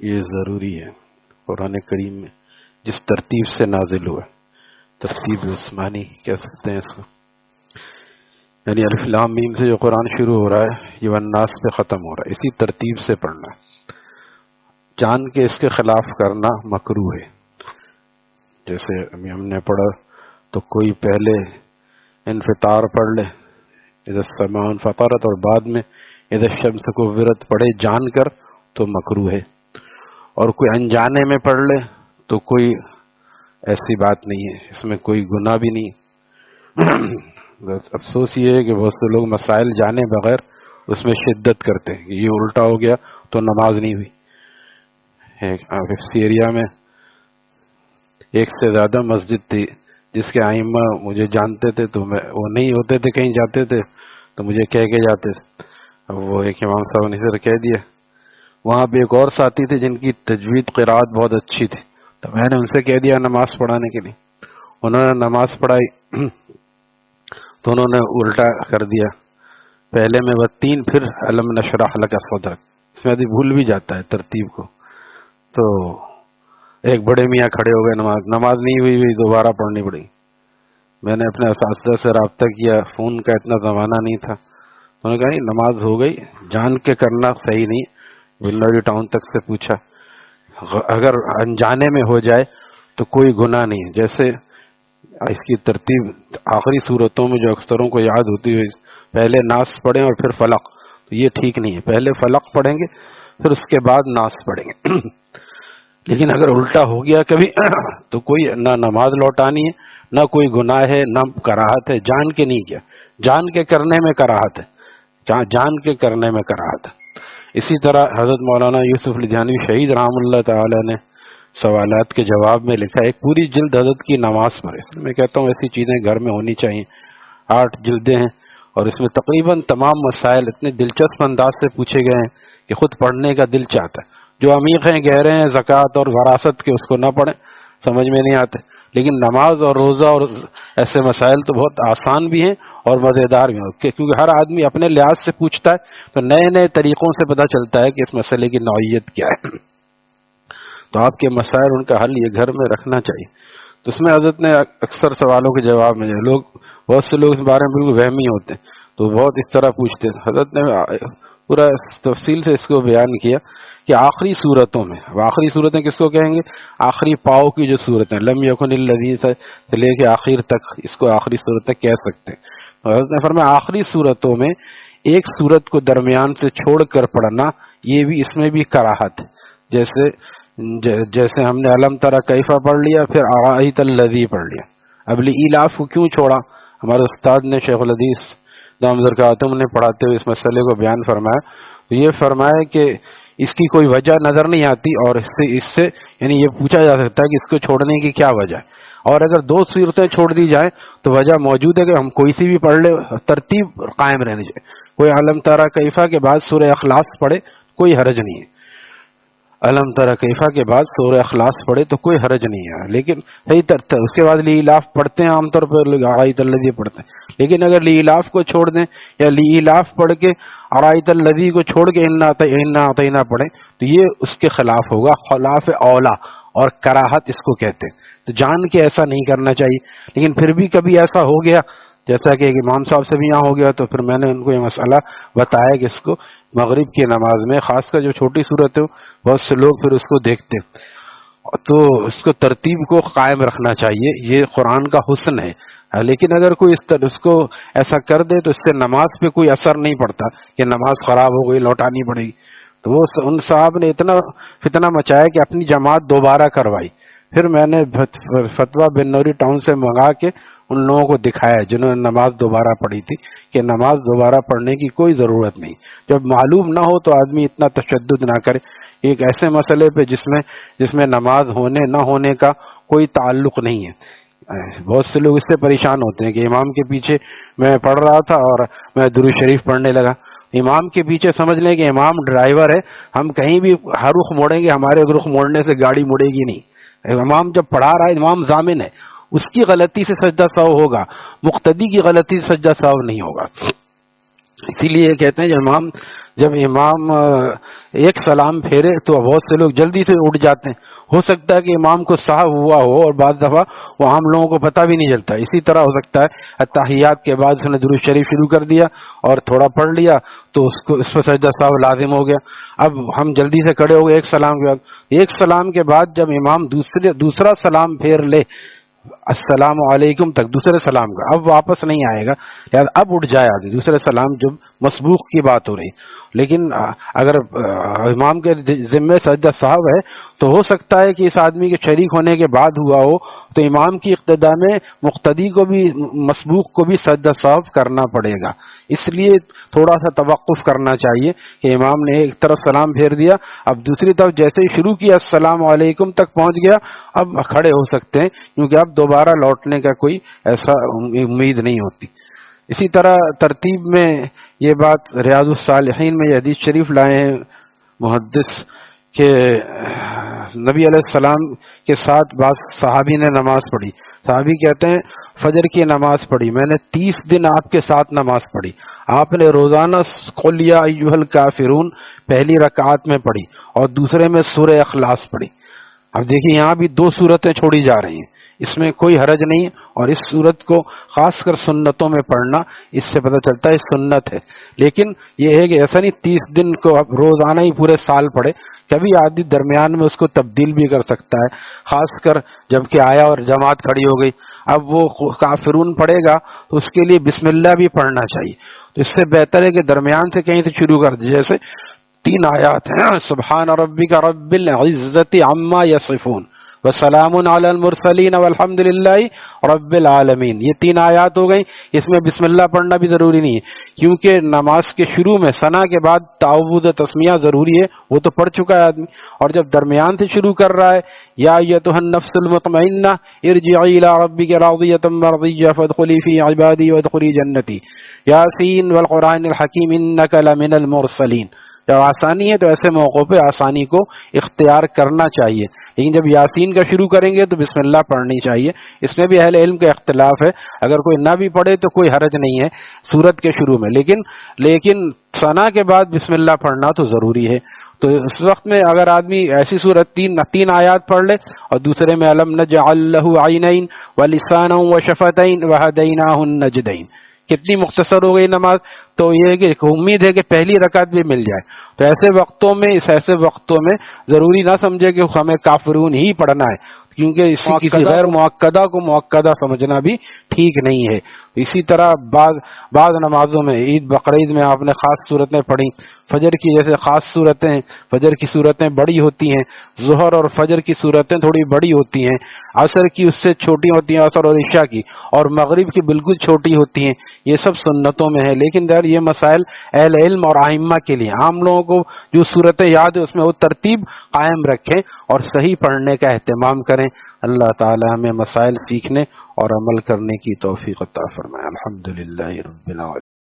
یہ ضروری ہے۔ قرآن کریم میں جس ترتیب سے نازل ہوا، ترتیب عثمانی کہہ سکتے ہیں اس کو، یعنی الف لام میم سے جو قرآن شروع ہو رہا ہے یہ والناس پہ ختم ہو رہا ہے، اسی ترتیب سے پڑھنا ہے۔ جان کے اس کے خلاف کرنا مکروہ ہے۔ جیسے ابھی ہم نے پڑھا تو کوئی پہلے انفطار پڑھ لے، اذا السماء انفطرت، اور بعد میں اذا الشمس کورت پڑھے جان کر تو مکروہ ہے، اور کوئی انجانے میں پڑھ لے تو کوئی ایسی بات نہیں ہے، اس میں کوئی گناہ بھی نہیں۔ بس افسوس یہ ہے کہ بہت سے لوگ مسائل جانے بغیر اس میں شدت کرتے ہیں کہ یہ الٹا ہو گیا تو نماز نہیں ہوئی۔ حفظی ایریا میں ایک سے زیادہ مسجد تھی جس کے ائمہ مجھے جانتے تھے، تو وہ نہیں ہوتے تھے، کہیں جاتے تھے تو مجھے کہہ کے جاتے تھے۔ اب وہ ایک امام صاحب نے سر کہہ دیا، وہاں پہ ایک اور ساتھی تھے جن کی تجوید قرات بہت اچھی تھی، تو میں نے ان سے کہہ دیا نماز پڑھانے کے لیے، انہوں نے نماز پڑھائی تو انہوں نے الٹا کر دیا، پہلے میں وہ 3 پھر علم نشرح لک صدرک، اس میں آدمی بھول بھی جاتا ہے ترتیب کو۔ تو ایک بڑے میاں کھڑے ہو گئے، نماز نہیں ہوئی دوبارہ پڑھنی پڑی۔ میں نے اپنے اساتذہ سے رابطہ کیا، فون کا اتنا زمانہ نہیں تھا، انہوں نے کہا نہیں نماز ہو گئی، جان کے کرنا صحیح نہیں۔ بلوری ٹاؤن تک سے پوچھا، اگر انجانے میں ہو جائے تو کوئی گناہ نہیں ہے۔ جیسے اس کی ترتیب آخری صورتوں میں جو اکثروں کو یاد ہوتی ہے، پہلے ناس پڑھیں اور پھر فلق، تو یہ ٹھیک نہیں ہے، پہلے فلق پڑھیں گے پھر اس کے بعد ناس پڑھیں گے۔ لیکن اگر الٹا ہو گیا کبھی تو کوئی نہ نماز لوٹانی ہے، نہ کوئی گناہ ہے، نہ کراہت ہے، جان کے نہیں کیا، جان کے کرنے میں کراہت ہے، جان کے کرنے میں کراہت ہے۔ اسی طرح حضرت مولانا یوسف لدھیانوی شہید رحم اللہ تعالی نے سوالات کے جواب میں لکھا ایک پوری جلد حضرت کی نماز پر، اس میں کہتا ہوں ایسی چیزیں گھر میں ہونی چاہیے۔ 8 جلدیں ہیں اور اس میں تقریباً تمام مسائل اتنے دلچسپ انداز سے پوچھے گئے ہیں کہ خود پڑھنے کا دل چاہتا ہے۔ جو عمیق ہیں، گہرے ہیں، زکوٰۃ اور وراثت کے، اس کو نہ پڑھیں، سمجھ میں نہیں آتے، لیکن نماز اور روزہ اور ایسے مسائل تو بہت آسان بھی ہیں اور مزیدار بھی ہیں، کیونکہ ہر آدمی اپنے لحاظ سے پوچھتا ہے تو نئے نئے طریقوں سے پتہ چلتا ہے کہ اس مسئلے کی نوعیت کیا ہے۔ تو آپ کے مسائل، ان کا حل یہ گھر میں رکھنا چاہیے۔ تو اس میں حضرت نے اکثر سوالوں کے جواب میں بہت سے لوگ اس بارے میں بالکل وہمی ہوتے ہیں تو بہت اس طرح پوچھتے ہیں، حضرت نے پورا تفصیل سے اس کو بیان کیا کہ آخری صورتوں میں، آخری صورتیں کس کو کہیں گے؟ آخری پاؤ کی جو صورتیں، لم یکن الذین سے لے کے آخر تک، اس کو آخری صورتیں کہہ سکتے ہیں۔ حضرت نے فرمایا آخری صورتوں میں ایک صورت کو درمیان سے چھوڑ کر پڑھنا، یہ بھی، اس میں بھی کراہت ہے۔ جیسے ہم نے علم تری کیفہ پڑھ لیا، پھر ارأیت الذی پڑھ لیا، اب لإیلاف کو کیوں چھوڑا؟ ہمارے استاد نے شیخ الحدیث دامت برکاتہم نے پڑھاتے ہوئے اس مسئلے کو بیان فرمایا، تو یہ فرمایا کہ اس کی کوئی وجہ نظر نہیں آتی، اور اس سے یعنی یہ پوچھا جا سکتا ہے کہ اس کو چھوڑنے کی کیا وجہ ہے، اور اگر 2 صورتیں چھوڑ دی جائیں تو وجہ موجود ہے کہ ہم کوئی سی بھی پڑھ لیں، ترتیب قائم رہنی چاہیے۔ کوئی علم تری کیفہ کے بعد سورہ اخلاص پڑھے کوئی حرج نہیں ہے، علم تری کیفہ کے بعد سورہ اخلاص پڑھے تو کوئی حرج نہیں ہے، لیکن صحیح اس کے بعد لإیلاف پڑھتے ہیں، عام طور پر ارأیت الذی پڑھتے ہیں، لیکن اگر لإیلاف کو چھوڑ دیں یا لإیلاف پڑھ کے ارأیت الذی کو چھوڑ کے انا اعطیناک پڑھیں تو یہ اس کے خلاف ہوگا، خلاف اولا، اور کراہت اس کو کہتے ہیں۔ تو جان کے ایسا نہیں کرنا چاہیے، لیکن پھر بھی کبھی ایسا ہو گیا، جیسا کہ ایک امام صاحب سے بھی یہاں ہو گیا، تو پھر میں نے ان کو یہ مسئلہ بتایا کہ اس کو مغرب کی نماز میں، خاص کر جو چھوٹی صورت ہے، بہت سے لوگ پھر اس کو دیکھتے، تو اس کو ترتیب کو قائم رکھنا چاہیے، یہ قرآن کا حسن ہے۔ لیکن اگر کوئی اس کو ایسا کر دے تو اس سے نماز پہ کوئی اثر نہیں پڑتا کہ نماز خراب ہو گئی، لوٹانی پڑے گی۔ تو وہ ان صاحب نے اتنا فتنہ مچایا کہ اپنی جماعت دوبارہ کروائی، پھر میں نے فتویٰ بنوری ٹاؤن سے منگا کے ان لوگوں کو دکھایا جنہوں نے نماز دوبارہ پڑھی تھی کہ نماز دوبارہ پڑھنے کی کوئی ضرورت نہیں، جب معلوم نہ ہو تو آدمی اتنا تشدد نہ کرے ایک ایسے مسئلے پہ جس میں نماز ہونے نہ ہونے کا کوئی تعلق نہیں ہے۔ بہت سے لوگ اس سے پریشان ہوتے ہیں کہ امام کے پیچھے میں پڑھ رہا تھا اور میں درود شریف پڑھنے لگا، امام کے پیچھے سمجھ لیں کہ امام ڈرائیور ہے، ہم کہیں بھی ہر رخ موڑیں گے، ہمارے رخ موڑنے سے گاڑی مڑے گی نہیں۔ امام جب پڑھا رہا ہے، امام ضامن ہے، اس کی غلطی سے سجدہ سہو ہوگا، مقتدی کی غلطی سے سجدہ سہو نہیں ہوگا۔ اسی لیے کہتے ہیں جب امام ایک سلام پھیرے تو بہت سے لوگ جلدی سے اٹھ جاتے ہیں. ہو سکتا ہے کہ امام کو سہو ہوا ہو اور بعض دفعہ وہ عام لوگوں کو پتہ بھی نہیں چلتا. اسی طرح ہو سکتا ہے اتحیات کے بعد اس نے درود شریف شروع کر دیا اور تھوڑا پڑھ لیا تو اس پر سجدہ سہو لازم ہو گیا. اب ہم جلدی سے کھڑے ہو گئے ایک سلام کے بعد جب امام دوسرا سلام پھیر لے السلام علیکم تک دوسرے سلام کا، اب واپس نہیں آئے گا، لہٰذا اب اٹھ جائے آدمی دوسرے سلام جب مسبوق کی بات ہو رہی. لیکن اگر امام کے ذمے سجدہ صاحب ہے تو ہو سکتا ہے کہ اس آدمی کے شریک ہونے کے بعد ہوا ہو تو امام کی اقتدا میں مقتدی کو بھی مسبوق کو بھی سجدہ صاحب کرنا پڑے گا. اس لیے تھوڑا سا توقف کرنا چاہیے کہ امام نے ایک طرف سلام پھیر دیا، اب دوسری طرف جیسے ہی شروع کیا السلام علیکم تک پہنچ گیا، اب کھڑے ہو سکتے ہیں کیونکہ اب دوبارہ لوٹنے کا کوئی ایسا امید نہیں ہوتی. اسی طرح ترتیب میں یہ بات ریاض الصالحین میں یہ حدیث شریف لائے ہیں محدث کہ نبی علیہ السلام کے ساتھ بعض صحابی نے نماز پڑھی. صحابی کہتے ہیں فجر کی نماز پڑھی، میں نے 30 دن آپ کے ساتھ نماز پڑھی. آپ نے روزانہ قل یا ایھا الکافرون پہلی رکعت میں پڑھی اور دوسرے میں سورہ اخلاص پڑھی. اب دیکھیں یہاں بھی 2 صورتیں چھوڑی جا رہی ہیں، اس میں کوئی حرج نہیں، اور اس صورت کو خاص کر سنتوں میں پڑھنا اس سے پتہ چلتا ہے سنت ہے. لیکن یہ ہے کہ ایسا نہیں 30 دن کو اب روزانہ ہی پورے سال پڑھے، کبھی آدمی درمیان میں اس کو تبدیل بھی کر سکتا ہے، خاص کر جب کہ آیا اور جماعت کھڑی ہو گئی اب وہ کافرون پڑھے گا تو اس کے لیے بسم اللہ بھی پڑھنا چاہیے. تو اس سے بہتر ہے کہ درمیان سے کہیں سے شروع کر دے. جیسے 3 آیات ہیں سبحان ربک رب العزت عما یصفون وسلام علی المرسلین والحمد للہ رب العالمین، یہ 3 آیات ہو گئیں. اس میں بسم اللہ پڑھنا بھی ضروری نہیں ہے کیونکہ نماز کے شروع میں ثنا کے بعد تعوذ تسمیہ ضروری ہے، وہ تو پڑھ چکا ہے آدمی. اور جب درمیان سے شروع کر رہا ہے یا ایھا النفس المطمئنہ ارجعی الی ربک راضیۃ مرضیہ فادخلی فی عبادی وادخلی جنتی یاسین والقرآن الحکیم انک لمن المرسلین، جب آسانی ہے تو ایسے موقعوں پہ آسانی کو اختیار کرنا چاہیے. لیکن جب یاسین کا شروع کریں گے تو بسم اللہ پڑھنی چاہیے. اس میں بھی اہل علم کا اختلاف ہے، اگر کوئی نہ بھی پڑھے تو کوئی حرج نہیں ہے سورت کے شروع میں، لیکن ثنا کے بعد بسم اللہ پڑھنا تو ضروری ہے. تو اس وقت میں اگر آدمی ایسی صورت 3 آیات پڑھ لے اور دوسرے میں الم نجعل لہ عینین ولسانا وشفتین وہدیناہ النجدین، کتنی مختصر ہو گئی نماز. تو یہ ہے کہ امید ہے کہ پہلی رکعت بھی مل جائے. تو ایسے وقتوں میں ضروری نہ سمجھے کہ ہمیں کافرون ہی پڑھنا ہے، کیونکہ کسی غیر معقدہ کو معقدہ سمجھنا بھی ٹھیک نہیں ہے. اسی طرح بعض نمازوں میں عید بقرعید میں آپ نے خاص صورتیں پڑھی، فجر کی جیسے خاص صورتیں، فجر کی صورتیں بڑی ہوتی ہیں، ظہر اور فجر کی صورتیں تھوڑی بڑی ہوتی ہیں، عصر کی اس سے چھوٹی ہوتی ہیں، عصر اور عشاء کی، اور مغرب کی بالکل چھوٹی ہوتی ہیں. یہ سب سنتوں میں ہے. لیکن یہ مسائل اہل علم اور ائمہ کے لیے، عام لوگوں کو جو صورتیں یاد ہے اس میں وہ ترتیب قائم رکھیں اور صحیح پڑھنے کا اہتمام کریں. اللہ تعالی ہمیں مسائل سیکھنے اور عمل کرنے کی توفیق عطا فرمائے. الحمدللہ رب العالمین.